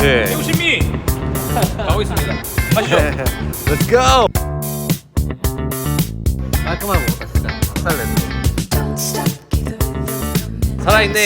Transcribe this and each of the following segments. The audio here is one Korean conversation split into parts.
네. 태우 신미 가고 있습니다. 가시죠. Let's go. 깔끔하게 먹었다 진짜. 박살냈네. 살아있네.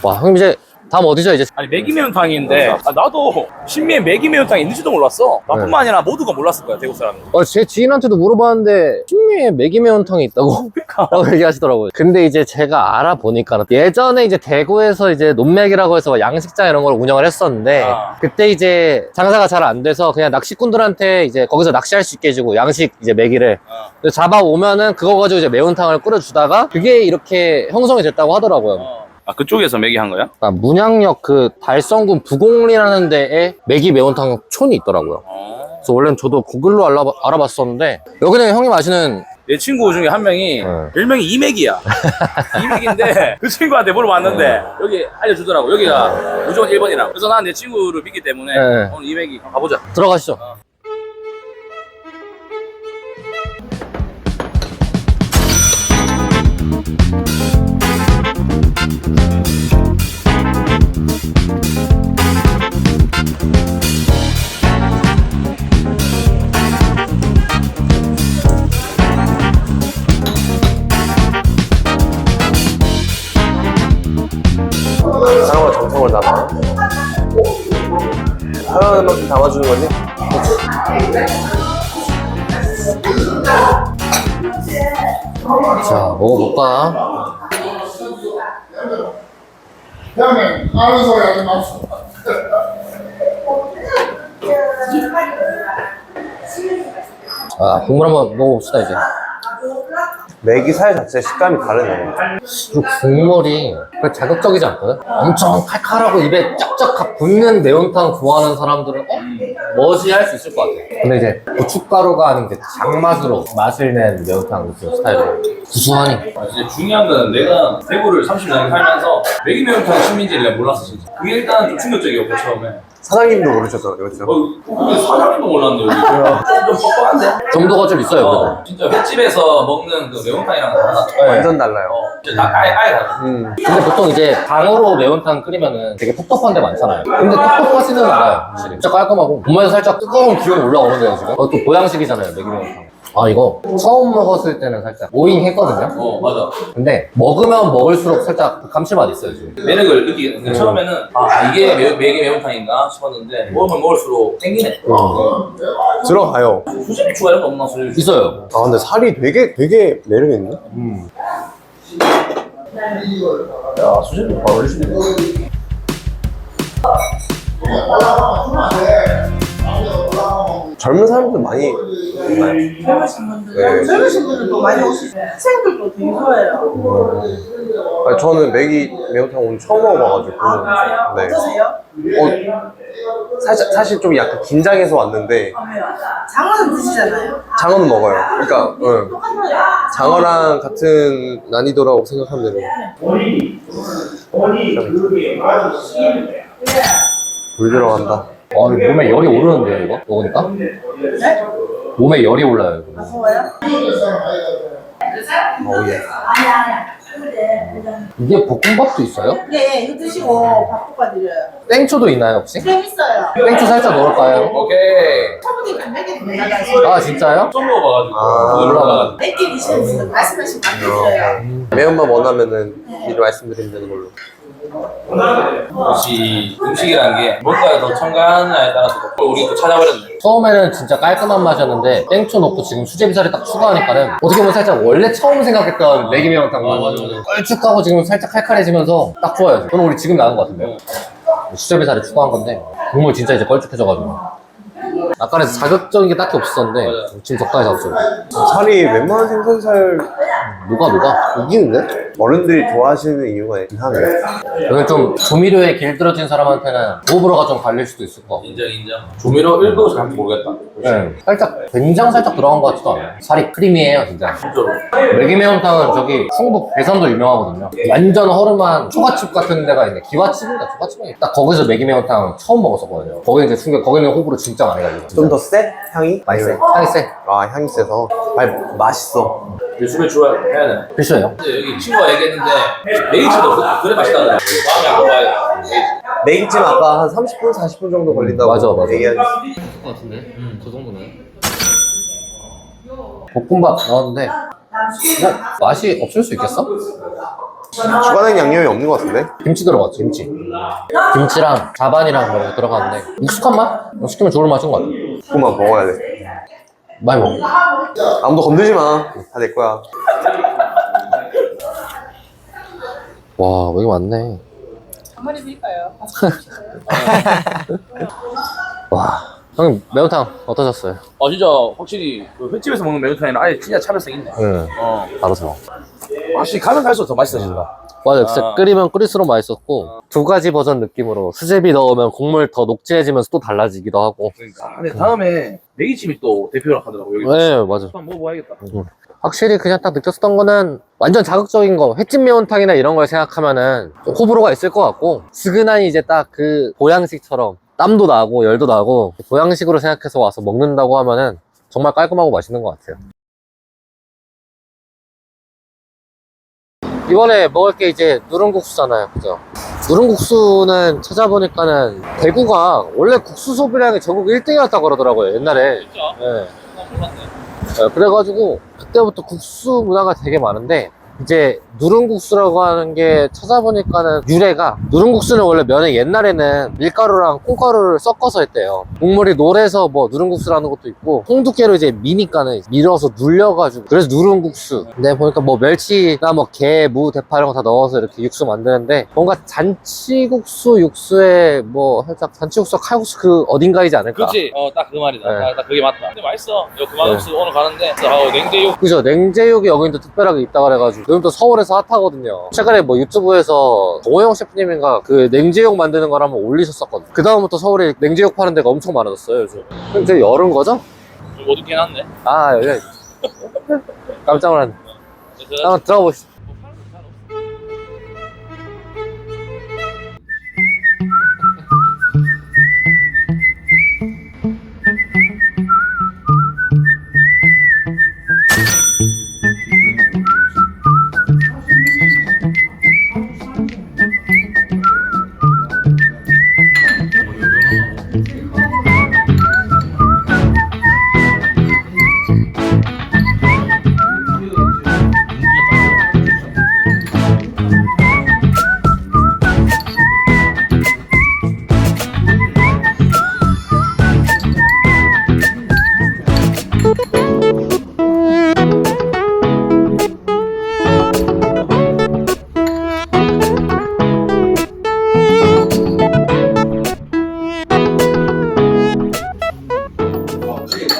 와 형님 이제 다음 어디죠 이제? 아니 매기 매운탕인데 나도 신미에 매기 매운탕이 있는지도 몰랐어. 나뿐만 아니라 모두가 몰랐을 거야 대구 사람은. 제 지인한테도 물어봤는데 신미에 매기 매운탕이 있다고 라고 얘기하시더라고요. 근데 이제 제가 알아보니까 예전에 이제 대구에서 이제 논맥이라고 해서 양식장 이런 걸 운영을 했었는데 그때 이제 장사가 잘 안 돼서 그냥 낚시꾼들한테 이제 거기서 낚시할 수 있게 해주고 양식 이제 매기를 잡아오면은 그거 가지고 이제 매운탕을 끓여주다가 그게 이렇게 형성이 됐다고 하더라고요. 아 그쪽에서 매기 한 거야? 그러니까 문양역 그 달성군 부곡리라는 데에 매기 매운탕 촌이 있더라고요. 그래서 원래는 저도 구글로 알아봤었는데 여기는 형님 아시는 내 친구 중에 한 명이 별명이 이맥이야. 이맥인데 그 친구한테 물어봤는데 여기 알려주더라고. 여기가 무조건 1번이라고. 그래서 난 내 친구를 믿기 때문에 오늘 이맥이 가보자. 들어가시죠. 사랑과 정성을 담아 사랑하는 만큼 담아주는 거지? 자 먹어볼까? 그다음에 아는 소리 하지 마시고. 자 국물 한번 먹어봅시다 이제. 맥이 살 자체 식감이 다르네. 그리고 국물이 그렇게 자극적이지 않거든? 엄청 칼칼하고 입에 쫙쫙 붙는 매운탕 좋아하는 사람들은 뭐지 할 수 있을 것 같아. 근데 이제 고춧가루가 아닌 이제 장맛으로 맛을 낸 매운탕 그 스타일이에요. 구수하니. 이제 중요한 건 내가 대구를 30년 살면서 매기 매운탕 신민지를 내가 몰랐어 진짜. 그게 일단 좀 충격적이었고 처음에. 사장님도 모르셨죠, 그렇죠? 사장님도 몰랐는데 여기 좀 뻑뻑한데? 정도가 좀 있어요 그래도. 진짜 횟집에서 먹는 그 매운탕이랑 달라. 완전 달라요. 진짜 아예 달라. 근데 보통 이제 방으로 매운탕 끓이면은 되게 텁텁한 데 많잖아요. 근데 텁텁하지는 않아요 확실히. 진짜 깔끔하고 몸에서 살짝 뜨거운 기운이 올라오는데요 지금. 또 보양식이잖아요 매기 매운탕. 아 이거 처음 먹었을 때는 살짝 오잉 했거든요. 맞아. 근데 먹으면 먹을수록 살짝 그 감칠맛 있어요 지금. 매력을 느끼게 처음에는 이게 매기 매운탕인가 싶었는데 먹으면 먹을수록 땡기네. 들어가요. 수제비 추가 이런 거 없나 수제비? 있어요. 아 근데 살이 되게 매력 있네. 야 수제비 바로 올리시네. 젊은 사람들 많이 있나요? 젊으신 분들, 네. 젊으신 분들도 많이 오시고 학생들도 되게 좋아해요. 아니, 저는 맥이 매운탕 오늘 처음 먹어봐가지고. 아, 그러세요? 어떠세요? 사실 좀 약간 긴장해서 왔는데 아, 왜요? 장어는 드시잖아요. 장어는 먹어요. 그러니까 똑같아요. 장어랑 같은 난이도라고 생각하면 돼요. 물 들어간다. 몸에 열이 오르는데요 이거? 먹으니까? 네? 몸에 열이 올라요 이거. 무서워요? 예. 이게 볶음밥도 있어요? 네, 이거 드시고 밥 볶아드려요. 땡초도 있나요 혹시? 좀 있어요. 땡초 살짝 넣을까요? 오케이. 처음에 좀 먹게 되면 아 진짜요? 처음 먹어봐가지고. 올라가. 내끼 드시는 분들 말씀하시면 안 드려요. 매운맛 원하면은 미리 말씀드리면 되는 걸로. 역시 음식이라는 게 뭔가 더 첨가하느냐에 따라서 우리 또 찾아버렸네. 처음에는 진짜 깔끔한 맛이었는데 땡초 넣고 지금 수제비살이 딱 추가하니까는 어떻게 보면 살짝 원래 처음 생각했던 매기 매운탕 맛 걸쭉하고 지금 살짝 칼칼해지면서 딱 좋아요. 저는 우리 지금 나은 것 같은데요. 수제비살이 추가한 건데 국물 진짜 이제 걸쭉해져가지고 아까는 자극적인 게 딱히 없었는데 지금 적당히 잡았어요. 살이 웬만한 생선살 녹아 이기는데? 어른들이 좋아하시는 이유가 있긴 하네. 여기 좀 조미료에 길들여진 사람한테는 호불호가 좀 갈릴 수도 있을 것 같고. 인정. 조미료 1도 잘 모르겠다. 네. 살짝 된장 살짝 들어간 것 같지도 않아요. 살이 크리미해요 진짜. 진짜로. 매기 매운탕은 저기 충북 괴산도 유명하거든요. 완전 허름한 초가집 같은 데가 있는데 기와집인가 초가집인가 딱 거기서 매기 매운탕 처음 먹었었거든요. 거기 이제 충격 거기는 호불호 진짜 많이 가지고. 좀 더 세? 향이? 많이 세? 향이 세. 아, 향이 세서. 아니, 맛있어. 요즘에 좋아해야 돼. 필수예요. 근데 여기 친구가 얘기했는데 메이지도 그래 맛있다더라. 마음에 안 와요. 메기찜 아까 한 30분, 40분 정도 걸린다고. 맞아. 얘기하지. 것 같은데? 저 정도네. 볶음밥 나왔는데 맛이 없을 수 있겠어? 추가된 양념이 없는 것 같은데? 김치 들어갔죠, 김치. 김치랑 자반이랑 그런 거 들어갔는데 익숙한 맛? 시키면 좋을 맛인 것 같아. 조금만 먹어야 돼. 많이 먹어. 아무도 건들지 마. 다 내 거야. 와, 여기 많네. 한 마리 드릴까요? 와, 형님 매운탕 어떠셨어요? 진짜 확실히 그 횟집에서 먹는 매운탕이랑 아예 진짜 차별성 있네. 응, 어. 알아서. 확실히 가면 갈수록 더 맛있어진다. 맞아, 진짜 끓이면 끓일수록 맛있었고 두 가지 버전 느낌으로 수제비 넣으면 국물 더 녹진해지면서 또 달라지기도 하고. 그러니까. 근데 다음에 메기찜이 또 대표라 하더라고 여기. 네, 맞아. 한번 먹어봐야겠다. 확실히 그냥 딱 느꼈었던 거는 완전 자극적인 거 횟집 매운탕이나 이런 걸 생각하면은 좀 호불호가 있을 것 같고 스근한 이제 딱 그 보양식처럼 땀도 나고 열도 나고 보양식으로 생각해서 와서 먹는다고 하면은 정말 깔끔하고 맛있는 것 같아요. 이번에 먹을 게 이제 누룽국수잖아요, 그죠? 누룽국수는 찾아보니까는 대구가 원래 국수 소비량이 전국 1등이었다고 그러더라고요, 옛날에. 진짜? 네. 몰랐네. 네, 그래가지고 그때부터 국수 문화가 되게 많은데 이제 누룽국수라고 하는 게 찾아보니까는 유래가 누룽국수는 원래 면에 옛날에는 밀가루랑 콩가루를 섞어서 했대요. 국물이 노래서 뭐 누룽국수라는 것도 있고 홍두깨로 이제 미니까는 밀어서 눌려가지고 그래서 누룽국수. 근데 보니까 뭐 멸치나 뭐 게, 무, 대파 이런 거 다 넣어서 이렇게 육수 만드는데 뭔가 잔치국수 육수에 뭐 살짝 잔치국수 칼국수 그 어딘가이지 않을까. 그치? 딱 그 말이다. 네. 딱 그게 맞다. 근데 맛있어. 이거 그만국수 오늘 가는데 냉제육. 그죠. 냉제육이 여기도 특별하게 있다 그래가지고 요즘 또 서울에서 핫하거든요. 최근에 뭐 유튜브에서 오영 셰프님인가 그 냉제육 만드는 걸 한번 올리셨었거든요. 그 다음부터 서울에 냉제육 파는 데가 엄청 많아졌어요 요즘. 근데 여름 거죠? 좀 어둡게 해놨네. 아 여기 깜짝 놀랐네. 그래서 한번 들어가 보시죠.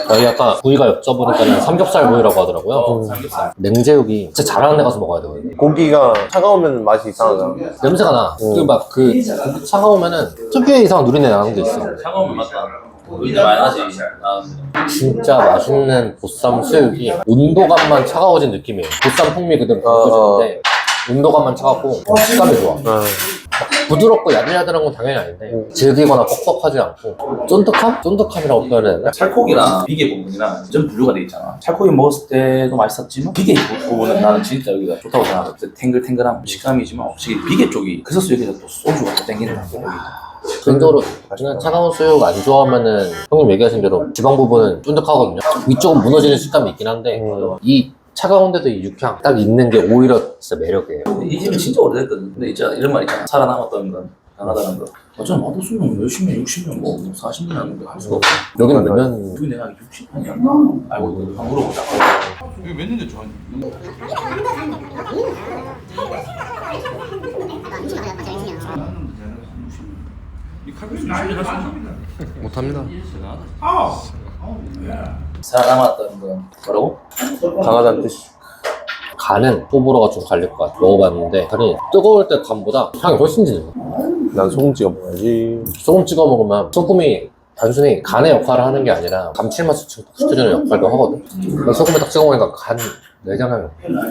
저희 아까 부위가 여쭤보니까 삼겹살 부위라고 하더라고요. 삼겹살. 냉제육이 진짜 잘하는 데 가서 먹어야 되거든요. 고기가 차가우면 맛이 이상하잖아. 냄새가 나. 그 고기 차가우면은 특유의 이상한 누린내 나는 게 있어. 차가우면 맞다. 의자 많이 나지. 진짜 맛있는 보쌈 수육이 온도감만 차가워진 느낌이에요. 보쌈 풍미 그대로 느껴지는데 온도감만 차갑고 식감이 좋아. 부드럽고 야들야들한 건 당연히 아닌데 질기거나 퍽퍽하지 않고 쫀득함? 쫀득함이라고 표현해야 되나? 찰코기나 비계 부분이랑 좀 분류가 돼 있잖아. 찰코기 먹었을 때도 맛있었지만 비계 부분은 나는 진짜 여기가 좋다고 생각해. 탱글탱글한 식감이지만 확실히 비계 쪽이 그래서 여기가 또 소주가 또 땡기는 거 개인적으로 그냥 차가운 수육 안 좋아하면은 형님 얘기하신 대로 지방 부분은 쫀득하거든요. 위쪽은 무너지는 식감이 있긴 한데 이 차가운데도 이 육향 딱 있는 게 오히려 진짜 매력이에요. 이 집은 진짜 오래됐거든. 근데 있잖아 이런 말 있잖아. 살아남았다는 건 강하다는 거. 어쩌면 나도 수명 몇십 년, 60년, 뭐 40년 하는데 할 수가 없어. 여기는 몇 년? 여기 내가 60년이야. 알고 있거든. 한번 물어보자. 이거 몇 년째 좋아하니? 이 칼국수 나이 할수 있나? 못합니다. 살아남았다는 건 뭐라고? 강하다는 뜻이. 간은 호불호가 좀 갈릴 것 같아. 먹어봤는데 간이 뜨거울 때 간보다 향이 훨씬 진해. 난 소금 찍어 먹어야지. 소금 찍어 먹으면 소금이 단순히 간의 역할을 하는 게 아니라 감칠맛을 붙여주는 역할도 하거든. 소금에 딱 찍어 먹으니까 간 내장향이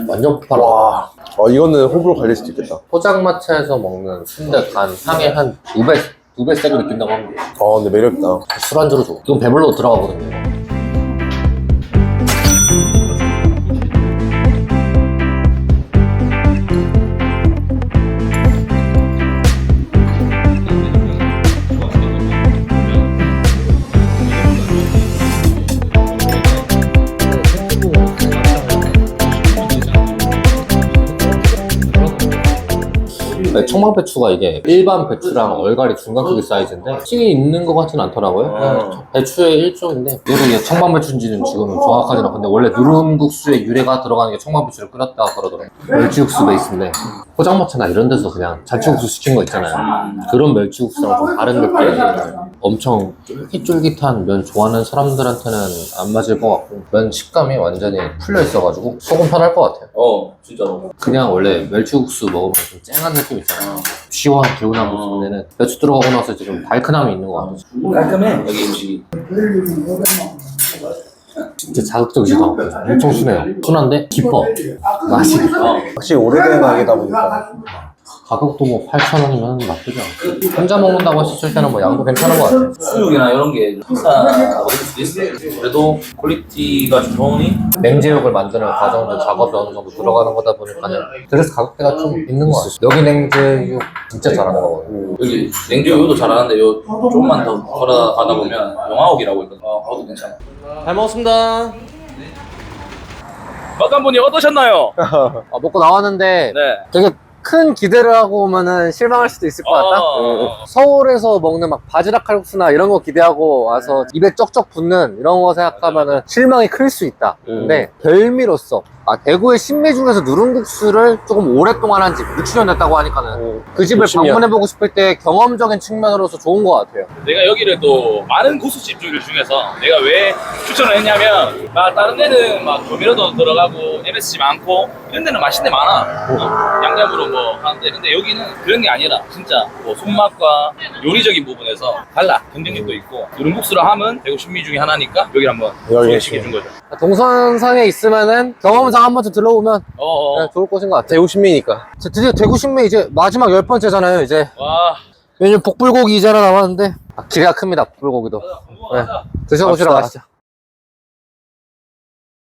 완전 폭발하다. 와, 이거는 호불호 갈릴 수도 있겠다. 포장마차에서 먹는 순대 간 향의 한 2배 세게 느낀다고 합니다. 근데 매력있다. 술안주로 좋아. 이건 배불러 들어가거든요. 청양배추가 이게 일반 배추랑 얼갈이 중간 크기 사이즈인데 층이 있는 것 같지는 않더라고요. 배추의 일종인데 이게 청양배추인지는 지금 정확하진 않은데 원래 누룽국수의 유래가 들어가는 게 청양배추를 끓였다 그러더라고요. 멸치국수 베이스인데 포장마차나 이런 데서 그냥 잔치국수 시킨 거 있잖아요. 그런 멸치국수랑 좀 다른 느낌. 엄청 쫄깃쫄깃한 면 좋아하는 사람들한테는 안 맞을 것 같고 면 식감이 완전히 풀려 있어가지고 소금 편할 것 같아요. 진짜로. 그냥 원래 멸치국수 먹으면 좀 쨍한 느낌 있잖아요. 시원한 개운한 국수인데는 배추 들어가고 나서 지금 달큰함이 있는 것 같아요. 깔끔해 여기 음식이. 진짜 자극적이지도 않고 엄청 순해요. 순한데 깊어. 맛이 확실히 오래된 가게다 보니까. 가격도 뭐 8,000원이면 나쁘지 않고 혼자 먹는다고 했을 때는 뭐 양도 괜찮은 것 같아요. 수육이나 이런 게 비싸 어릴 수도 있어요. 그래도 퀄리티가 좀 좋으니 냉제육을 만드는 과정도 작업이 어느 정도 들어가는 거다 보니까는 그래서 가격대가 좀 있는 것 같아요. 여기 냉제육 진짜 잘하는 거거든요. 여기 냉제육도 잘하는데 요 조금만 더 걸어가다 보면 영화옥이라고 있거든요. 그것도 괜찮아. 잘 먹었습니다. 맛간분이 어떠셨나요? 먹고 나왔는데 네. 되게 큰 기대를 하고 오면은 실망할 수도 있을 것 같다. 서울에서 먹는 막 바지락 칼국수나 이런 거 기대하고 와서 입에 쩍쩍 붙는 이런 거 생각하면은 실망이 클 수 있다. 근데 별미로서 대구의 신미 중에서 누룽국수를 조금 오랫동안 한 집 6년 됐다고 하니까는 그 집을 60년. 방문해보고 싶을 때 경험적인 측면으로서 좋은 것 같아요. 내가 여기를 또 많은 고수집들 중에서 내가 왜 추천을 했냐면 다른 데는 막 조미료도 들어가고 MSG 많고 이런 데는 맛있는 데 많아. 양념으로 뭐 하는데 근데 여기는 그런 게 아니라 진짜 뭐 손맛과 요리적인 부분에서 달라. 경쟁력도 있고 누룽국수를 하면 대구 신미 중에 하나니까 여기를 한번 소개시켜 준 거죠. 동선상에 있으면은 경험상 한 번쯤 들러오면 네, 좋을 곳인 것 같아요. 대구 신미니까. 드디어 대구 신미 이제 마지막 10번째잖아요. 이제 와. 메뉴 복불고기 이제 하나 남았는데 기대가 큽니다. 복불고기도. 네. 드셔보시러 가시죠.